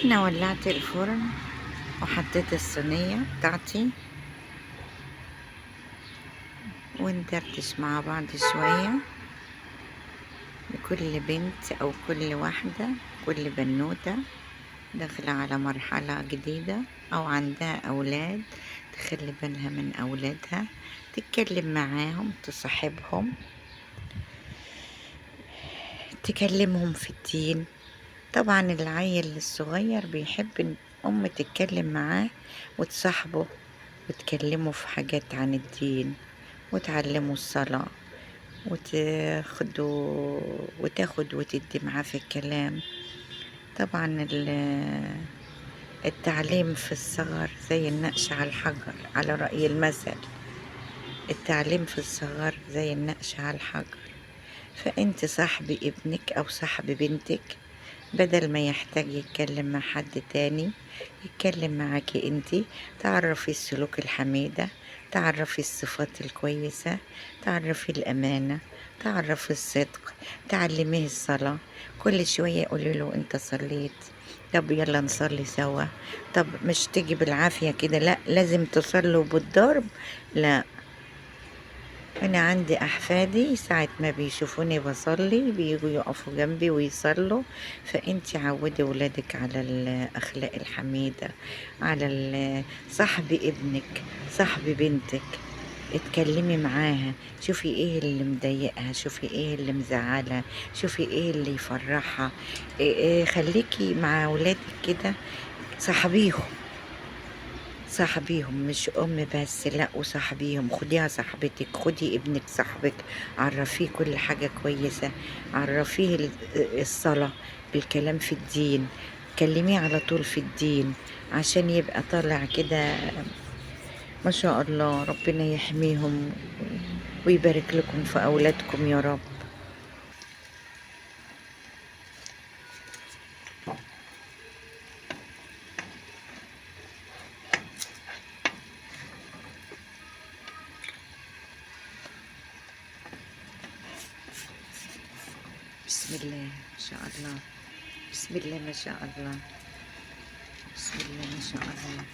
انا ولعت الفرن وحطيت الصينية بتاعتي وندردش مع بعض شوية. لكل بنت او كل واحدة، كل بنوتة داخلة على مرحلة جديدة او عندها اولاد، تخلي بالها من اولادها، تتكلم معاهم، تصاحبهم، تكلمهم في الدين. طبعا العيل الصغير بيحب ان ام تتكلم معاه وتصاحبه وتكلمه في حاجات عن الدين، وتعلمه الصلاة، وتاخد وتدي معاه في الكلام. طبعا التعليم في الصغر زي النقش على الحجر، على رأي المثل، التعليم في الصغر زي النقش على الحجر. فانت صاحبي ابنك او صاحبي بنتك، بدل ما يحتاج يتكلم مع حد تاني، يتكلم معاكي انتي. تعرفي السلوك الحميدة، تعرفي الصفات الكويسة، تعرفي الأمانة، تعرفي الصدق، تعلميه الصلاة. كل شوية قولي له انت صليت؟ طب يلا نصلي سوا. طب مش تيجي بالعافية كده، لا لازم تصلوا بالضرب. لا، أنا عندي أحفادي ساعة ما بيشوفوني بصلي بييجوا يقفوا جنبي ويصلوا. فأنتي عودي ولادك على الأخلاق الحميدة، على صاحبي ابنك، صاحبي بنتك، اتكلمي معاها، شوفي ايه اللي مضايقها، شوفي ايه اللي مزعلها، شوفي ايه اللي يفرحها. خليكي مع ولادك كده، صاحبيهم، صاحبيهم مش أم بس، لأ، وصاحبيهم، خديها صاحبتك، خدي ابنك صاحبك، عرفيه كل حاجة كويسة، عرفيه الصلاة، الكلام في الدين، كلميه على طول في الدين، عشان يبقى طالع كده ما شاء الله. ربنا يحميهم ويبارك لكم في أولادكم يا رب. بسم الله ما شاء الله، بسم الله ما شاء الله، بسم الله ما شاء الله،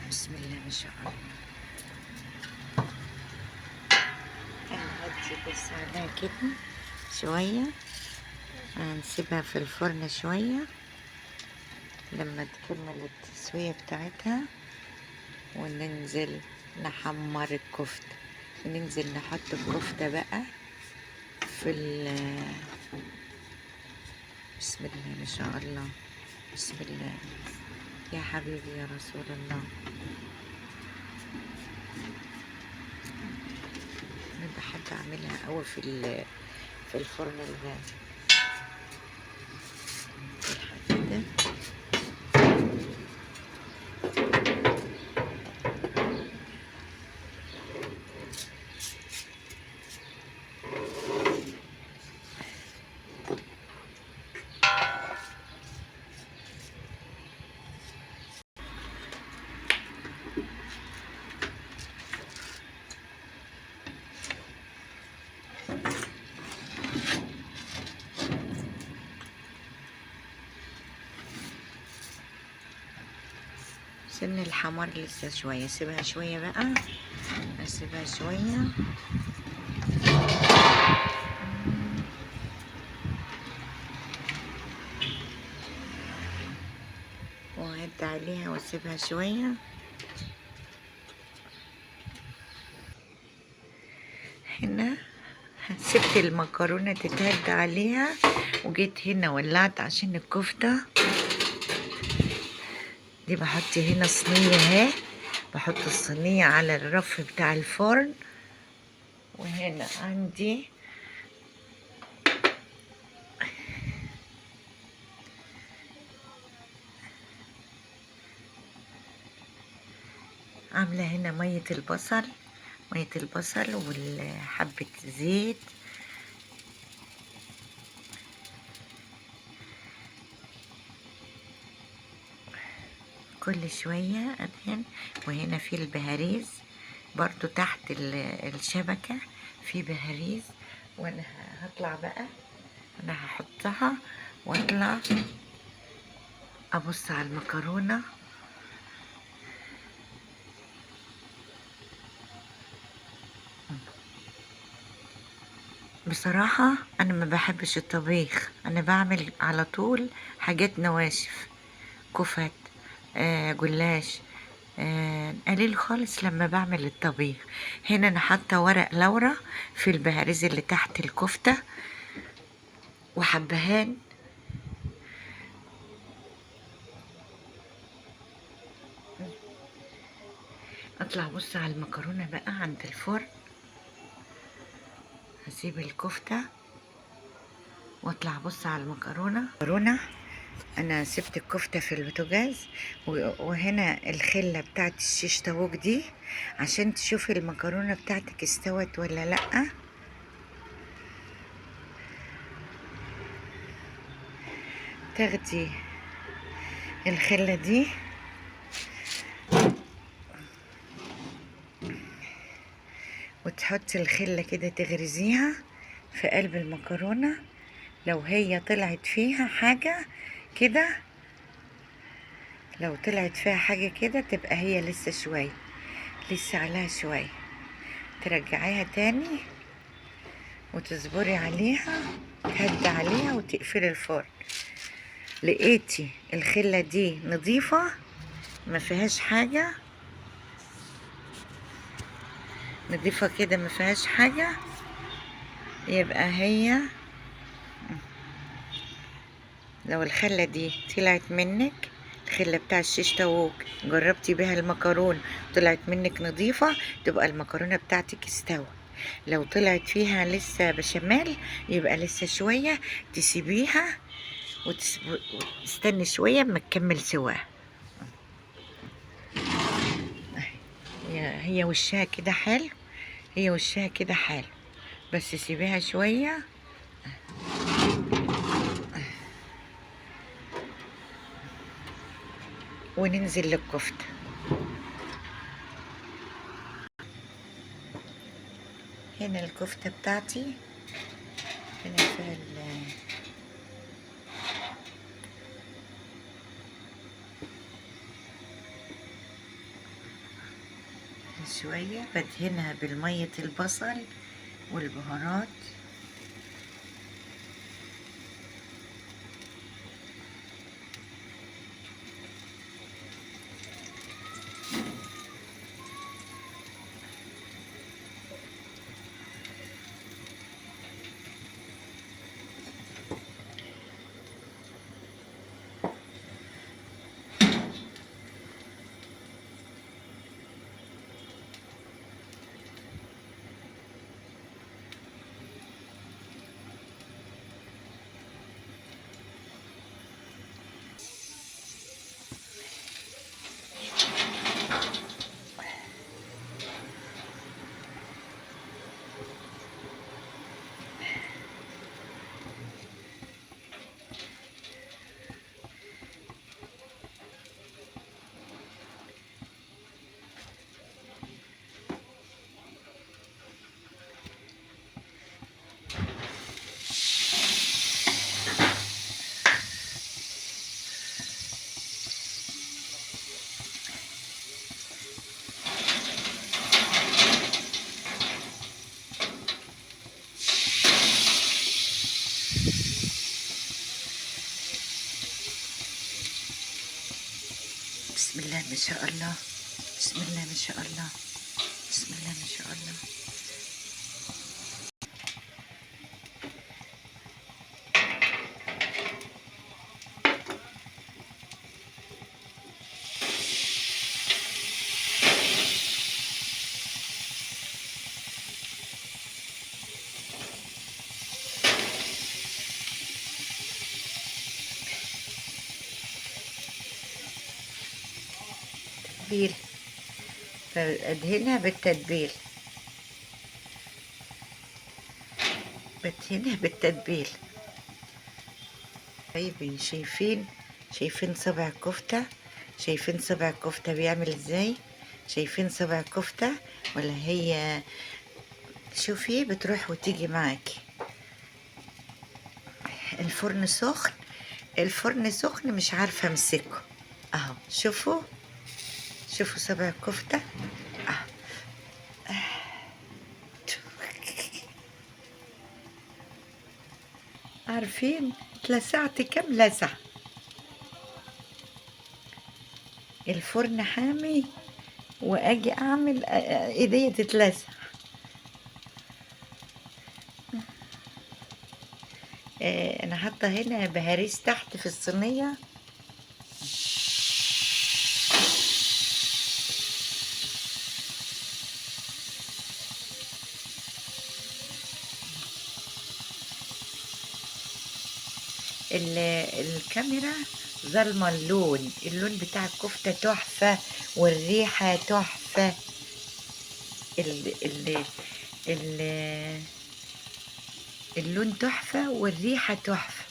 بسم الله ما شاء الله. هنهدي بس عليها كده شوية، هنسيبها في الفرن شوية لما تكمل التسوية بتاعتها، وننزل نحمر الكفتة، وننزل نحط الكفتة بقى في بسم الله ما شاء الله، بسم الله يا حبيبي يا رسول الله. انا بحب اعملها قوي في الفرن الحديد ده. سن الحمار لسه شوية، سيبها شوية بقى، اسيبها شوية. وأعد عليها واسيبها شوية. هنا سبت المكرونة تتهد عليها، وجيت هنا ولعت عشان الكفتة دي. بحط هنا صينية اهي، بحط الصينية على الرف بتاع الفرن، وهنا عندي عاملة هنا مية البصل، مية البصل وحبة زيت. كل شوية أدهن. وهنا في البهاريز برضو تحت الشبكة في بهاريز، وانا هطلع بقى انا هحطها واطلع ابص على المكرونة. بصراحة انا ما بحبش الطبيخ، انا بعمل على طول حاجات نواشف، كفت، جلاش، قليل خالص لما بعمل الطبيخ. هنا انا حاطه ورق لورا في البهاريز اللي تحت الكفته وحبهان. اطلع ابص على المكرونه بقى عند الفرن، هسيب الكفته واطلع ابص على المكرونه. انا سبت الكفته في البوتاجاز، وهنا الخله بتاعت الشيش طاووق دي عشان تشوفي المكرونه بتاعتك استوت ولا لا. تاخدي الخله دي وتحطي الخله كده تغرزيها في قلب المكرونه، لو هي طلعت فيها حاجه كده، لو طلعت فيها حاجه كده تبقى هي لسه شويه، لسه عليها شويه، ترجعيها تاني وتصبري عليها، تهدي عليها وتقفلي الفرن. لقيتي الخلة دي نظيفة ما فيهاش حاجة، نظيفة كده ما فيهاش حاجة، يبقى هي لو الخلة دي طلعت منك، الخلة بتاع الشيش طاووق جربتي بيها المكرونة طلعت منك نظيفة، تبقى المكرونة بتاعتك استوت. لو طلعت فيها لسه بشاميل يبقى لسه شوية، تسيبيها وتستني شوية اما تكمل سواها. هي وشها كده حلو، هي وشها كده حلو، بس سيبيها شوية. وننزل للكفتة. هنا الكفتة بتاعتي، هنا فيها شوية بدهنها بالمية البصل والبهارات. بسم الله ما شاء الله، بسم الله ما شاء الله، بسم الله ما شاء الله. تتبيل، فادهنها بالتتبيل، بدهنها بالتتبيل. طيب شايفين صبع الكفتة، شايفين صبع الكفتة بيعمل ازاي، شايفين صبع الكفتة ولا هي؟ شوفي بتروح وتيجي معاكي. الفرن سخن، الفرن سخن مش عارفة امسكه اهو. شوفوا شوفوا سبع الكفتة اهو. عارفين اتلسعت كام لسعة؟ الفرن حامي واجي اعمل ايديا تتلسع. انا حاطه هنا بهاريس تحت في الصينيه. الكاميرا ظلمه اللون بتاع الكفته تحفه والريحه تحفه. ال ال ال اللون تحفه والريحه تحفه.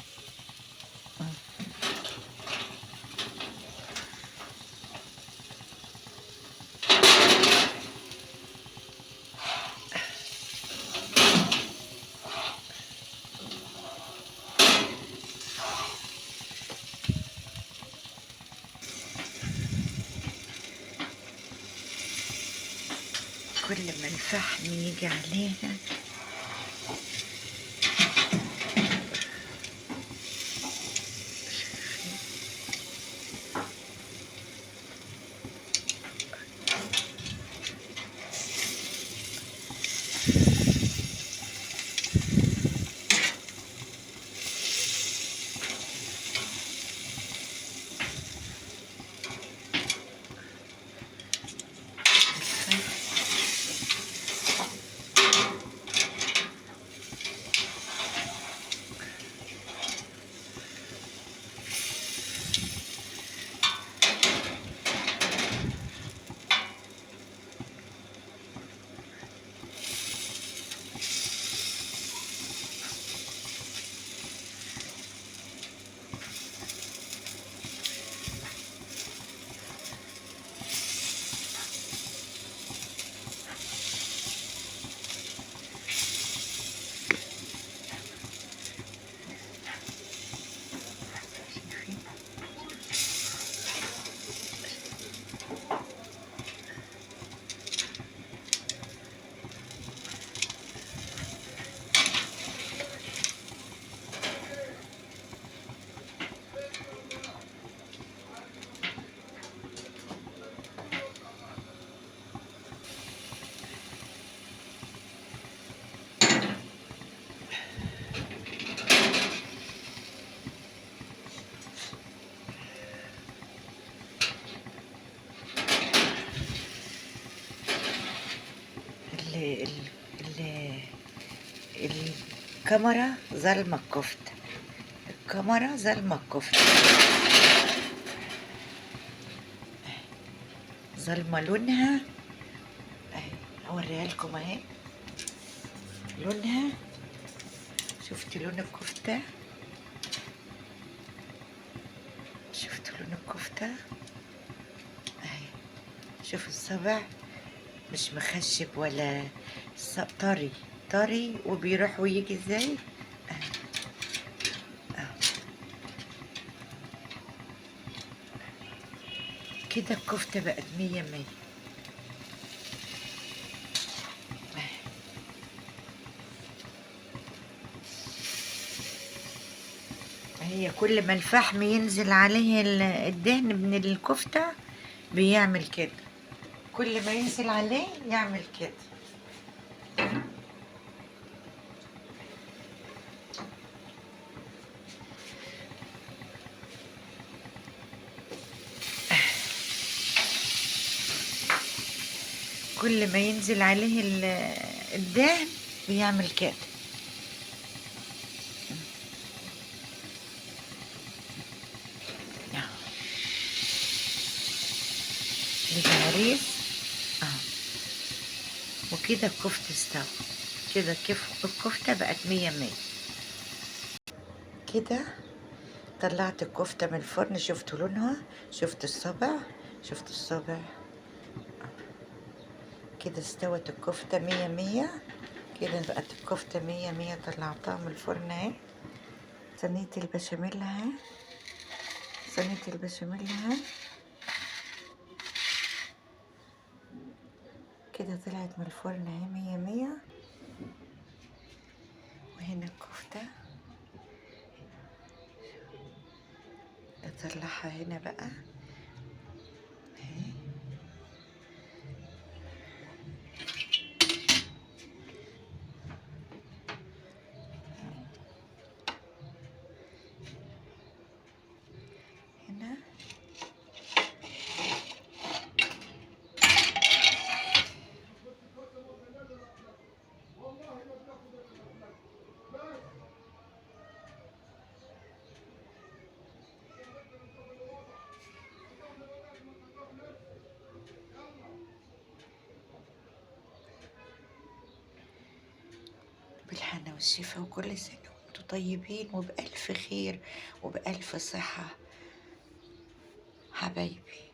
كل ما الفحم يجي عليها ال ال الكاميرا ظلمة الكفتة. الكاميرا ظلمة الكفتة. ظلمة لونها اهي. اوريها لكم اهي لونها. شفت لون الكفتة؟ شفت لون الكفتة اهي. شوف الصبع مش مخشب ولا طري طري وبيروح ويجي ازاي اهي. كده الكفتة بقت 100 100. هي كل ما الفحم ينزل عليه الدهن من الكفتة بيعمل كده. كل ما ينزل عليه يعمل كده. كل ما ينزل عليه الدهن بيعمل كده. البهاريز اهو. وكده الكفتة استوى. كده الكفتة بقت 100 100. كده طلعت الكفتة من الفرن. شفتوا لونها؟ شفت الصبع؟ شفت الصبع؟ كده استوت الكفتة 100 100. كده بقت الكفتة 100 100. طلعتها من الفرن اهي. صينية البشاميل اهي. صينية البشاميل اهي كده طلعت من الفرن اهي مية مية. وهنا الكفتة اطلعها هنا بقى اهي. هنا بالهنا والشفا، وكل سنة وانتم طيبين وبألف خير وبألف صحة حبايبي.